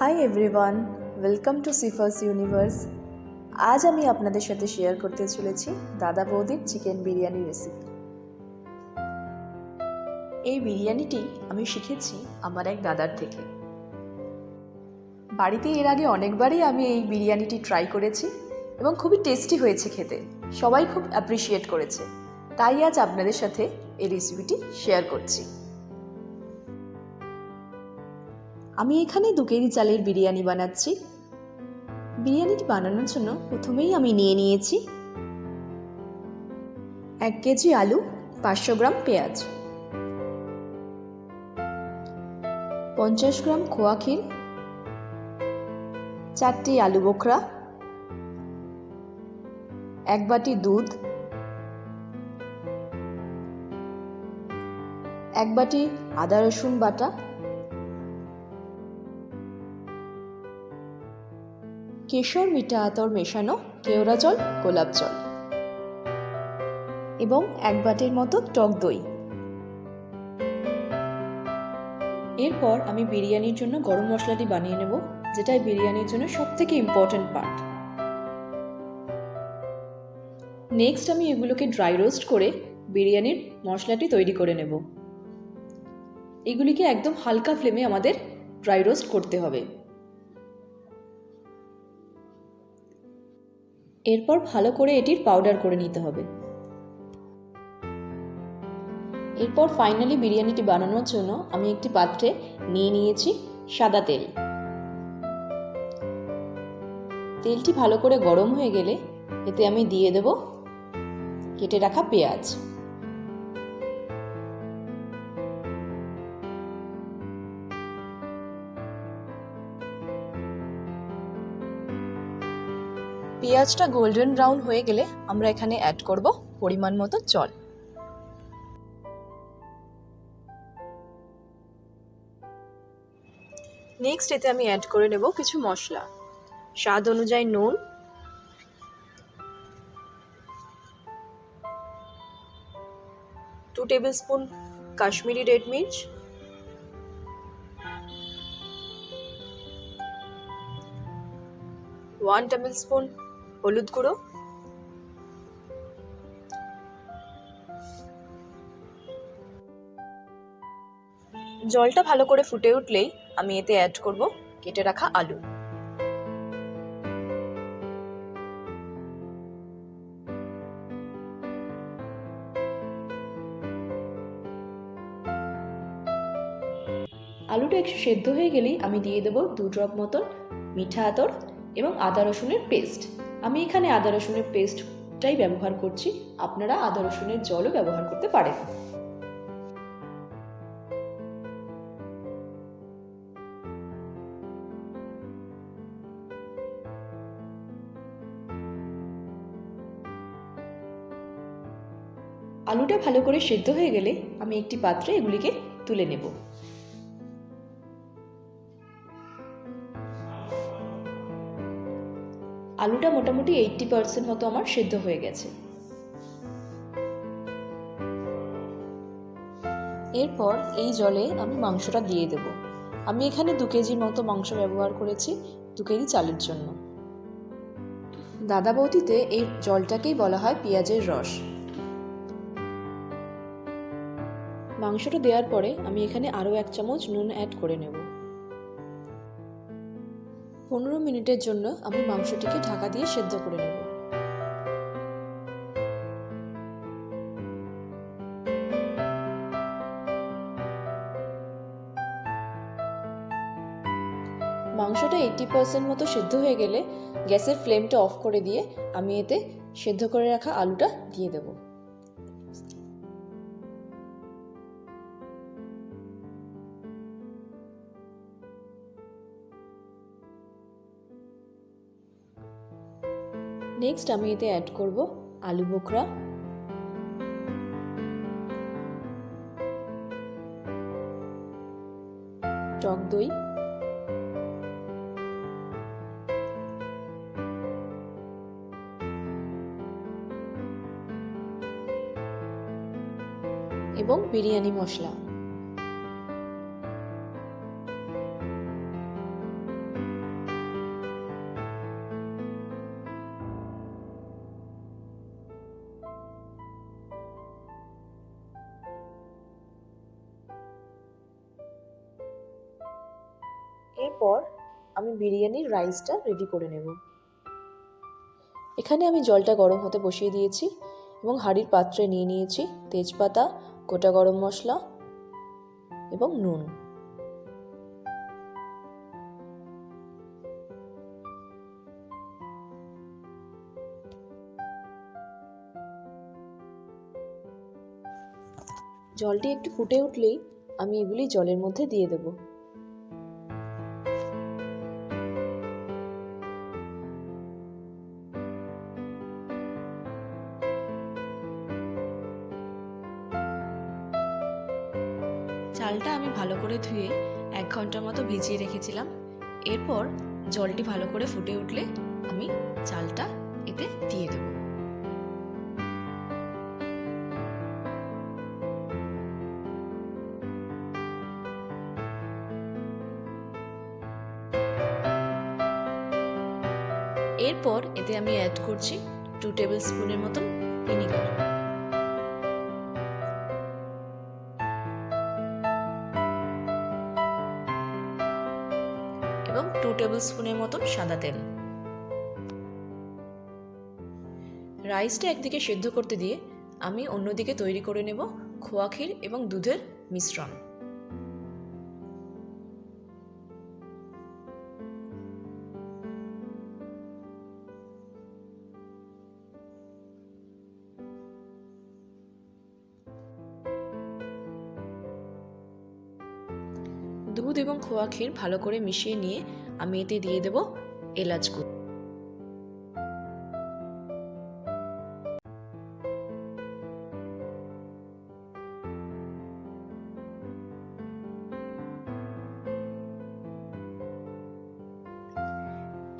High everyone, welcome to Sifas universe. আজ আমি আপনাদের সাথে শেয়ার করতে চলেছি দাদা বৌদির চিকেন বিরিয়ানি রেসিপি। এই বিরিয়ানিটি আমি শিখেছি আমার এক দাদার থেকে। বাড়িতে এর আগে অনেকবারই আমি এই বিরিয়ানিটি ট্রাই করেছি এবং খুবই টেস্টি হয়েছে খেতে। সবাই খুব অ্যাপ্রিসিয়েট করেছে, তাই আজ আপনাদের সাথে এই রেসিপিটি শেয়ার করছি। আমি এখানে 2 কেজি চালের বিরিয়ানি বানাচ্ছি। বিরিয়ানিটি বানানোর জন্য প্রথমেই আমি নিয়ে নিয়েছি 1 কেজি আলু, 500 গ্রাম পেঁয়াজ, 50 গ্রাম খোয়া ক্ষীর, 4টি আলু বোখরা, 1 বাটি দুধ, 1 বাটি আদা রসুন বাটা, কেশর মিঠা আতর মেশানো কেওড়া জল, গোলাপ জল এবং 1 বাটির মতো টক দই। এরপর আমি বিরিয়ানির জন্য গরম মশলাটি বানিয়ে নেব, যেটা বিরিয়ানির জন্য সবথেকে ইম্পর্টেন্ট পার্ট। নেক্সট আমি এগুলোকে ড্রাই রোস্ট করে বিরিয়ানির মশলাটি তৈরি করে নেব। এগুলিকে একদম হালকা ফ্লেমে আমাদের ড্রাই রোস্ট করতে হবে। এরপর ভালো করে এটির পাউডার করে নিতে হবে। এরপর ফাইনালি বিরিয়ানিটি বানানোর জন্য আমি একটি পাত্রে নিয়ে নিয়েছি সাদা তেল। তেলটি ভালো করে গরম হয়ে গেলে এতে আমি দিয়ে দেব কেটে রাখা পেঁয়াজ। পেঁয়াজটা গোল্ডেন ব্রাউন হয়ে গেলে আমরা এখানে অ্যাড করব পরিমাণ মতো জল। নেক্সট এতে আমি অ্যাড করে নেব কিছু মশলা। স্বাদ অনুযায়ী নুন, 2 টেবিলস্পুন কাশ্মীরি রেড মির্চ, 1 টেবিলস্পুন হলুদ গুঁড়ো, জলটা ভালো করে ফুটে উঠলেই আমি এতে অ্যাড করব কেটে রাখা আলু। আলুটা একটু সেদ্ধ হয়ে গেলেই আমি দিয়ে দেব 2 ড্রপ মতন মিঠা আতর এবং আদা রসুনের পেস্ট। আমি এখানে আদা রসুনের পেস্টটাই ব্যবহার করছি, আপনারা আদা রসুনের জলও ব্যবহার করতে পারেন। আলুটা ভালো করে সেদ্ধ হয়ে গেলে আমি একটি পাত্রে এগুলিকে তুলে নেব। আলুটা মোটামুটি 80% মতো আমার সেদ্ধ হয়ে গেছে। এরপর এই জলে আমি মাংসটা দিয়ে দেব। আমি এখানে 2 কেজির মতো মাংস ব্যবহার করেছি 2 কেজি চালের জন্য। দাদা বৌদিতে এই জলটাকেই বলা হয় পেঁয়াজের রস। মাংসটা দেওয়ার পরে আমি এখানে আরও 1 চামচ নুন অ্যাড করে নেব। 15 মিনিটের জন্য আমি মাংসটিকে ঢাকা দিয়ে সেদ্ধ করে নেব। মাংসটা 80% মতো সেদ্ধ হয়ে গেলে গ্যাসের ফ্লেমটা অফ করে দিয়ে আমি এতে সেদ্ধ করে রাখা আলুটা দিয়ে দেব। নেক্সট আমি এতে অ্যাড করব আলু বোখরা, টক দই, এবং বিরিয়ানি মশলা। এরপর আমি বিরিয়ানির রাইসটা রেডি করে নেব। এখানে আমি জলটা গরম হতে বসিয়ে দিয়েছি এবং হাঁড়ির পাত্রে নিয়ে নিয়েছি তেজপাতা, গোটা গরম মশলা এবং নুন। জলটি একটু ফুটে উঠলেই আমি এগুলি জলের মধ্যে দিয়ে দেব। চালটা আমি ভালো করে ধুয়ে 1 ঘন্টার মতো ভিজিয়ে রেখেছিলাম। এরপর জলটি ভালো করে ফুটে উঠলে আমি চালটা এতে দিয়ে দেব। এরপর এতে আমি অ্যাড করছি 2 টেবিল স্পুনের মতন ভিনিগার এবং 2 টেবিল স্পুনের মতন সাদা তেল। রাইসটা একদিকে সেদ্ধ করতে দিয়ে আমি অন্যদিকে তৈরি করে নেব খোয়া ক্ষীর এবং দুধের মিশ্রণ। দুধ এবং খোয়া ক্ষীর ভালো করে মিশিয়ে নিয়ে আমি এতে দিয়ে দেব এলাচ গুঁড়ো।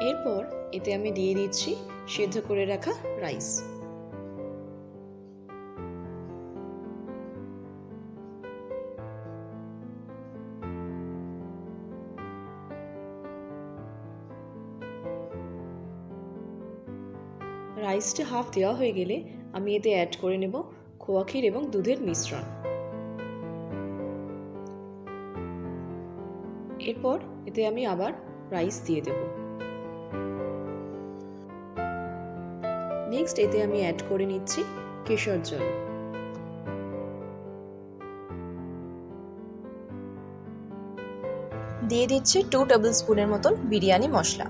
এরপর এতে আমি দিয়ে দিচ্ছি সেদ্ধ করে রাখা রাইস। রাইসটা হাফ দেওয়া হয়ে গেলে আমি এতে অ্যাড করে নেব খোয়া ক্ষীর এবং দুধের মিশ্রণ। এরপর এতে আমি আবার রাইস দিয়ে দেব। নেক্সট এতে আমি অ্যাড করে নিচ্ছি কেশর জল। দিয়ে দিচ্ছি 2 টেবিল স্পুনের মতন বিরিয়ানি মশলা।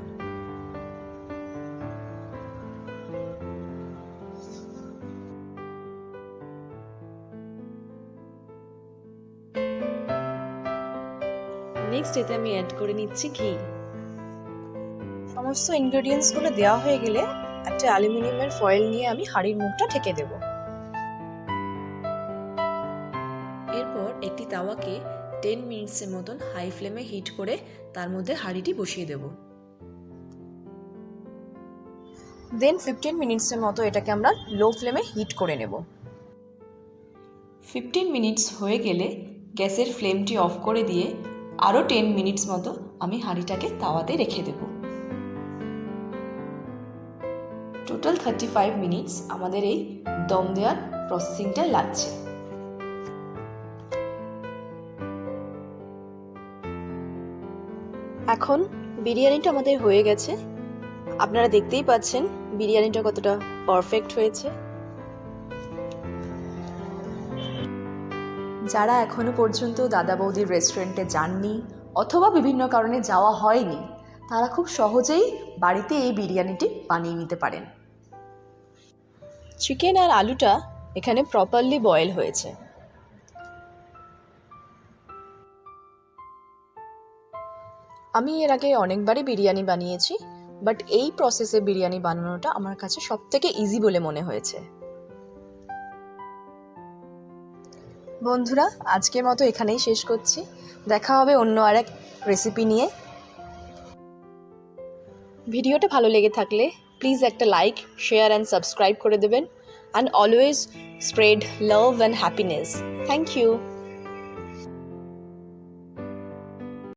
নেক্সট এতে আমি অ্যাড করে নিচ্ছি ঘি। সমস্ত ইনগ্রেডিয়েন্টসগুলো দেওয়া হয়ে গেলে একটা অ্যালুমিনিয়ামের ফয়েল নিয়ে আমি হাঁড়ির মুখটা ঢেকে দেব। এরপর একটি তাওয়াকে 10 মিনিটসের মতন হাই ফ্লেমে হিট করে তার মধ্যে হাঁড়িটি বসিয়ে দেব। দেন 15 মিনিটসের মতো এটাকে আমরা লো ফ্লেমে হিট করে নেব। 15 মিনিটস হয়ে গেলে গ্যাসের ফ্লেমটি অফ করে দিয়ে আরও 10 মিনিটস মতো আমি হাঁড়িটাকে তাওয়াতে রেখে দেব। টোটাল 35 মিনিটস আমাদের এই দম দেওয়ার প্রসেসিংটায় লাগছে। এখন বিরিয়ানিটা আমাদের হয়ে গেছে। আপনারা দেখতেই পাচ্ছেন বিরিয়ানিটা কতটা পারফেক্ট হয়েছে। যারা এখনো পর্যন্ত দাদা বৌদির রেস্টুরেন্টে যাননি অথবা বিভিন্ন কারণে যাওয়া হয়নি তারা খুব সহজেই বাড়িতে এই বিরিয়ানিটি বানিয়ে নিতে পারেন। চিকেন আর আলুটা এখানে প্রপারলি বয়েল হয়েছে। আমি এর আগে অনেকবারই বিরিয়ানি বানিয়েছি, বাট এই প্রসেসে বিরিয়ানি বানানোটা আমার কাছে সবথেকে ইজি বলে মনে হয়েছে। বন্ধুরা, আজকের মতো এখানেই শেষ করছি। দেখা হবে অন্য আরেক রেসিপি নিয়ে। ভিডিওটা ভালো লেগে থাকলে প্লিজ একটা লাইক, শেয়ার অ্যান্ড সাবস্ক্রাইব করে দেবেন। And always spread love and happiness. Thank you.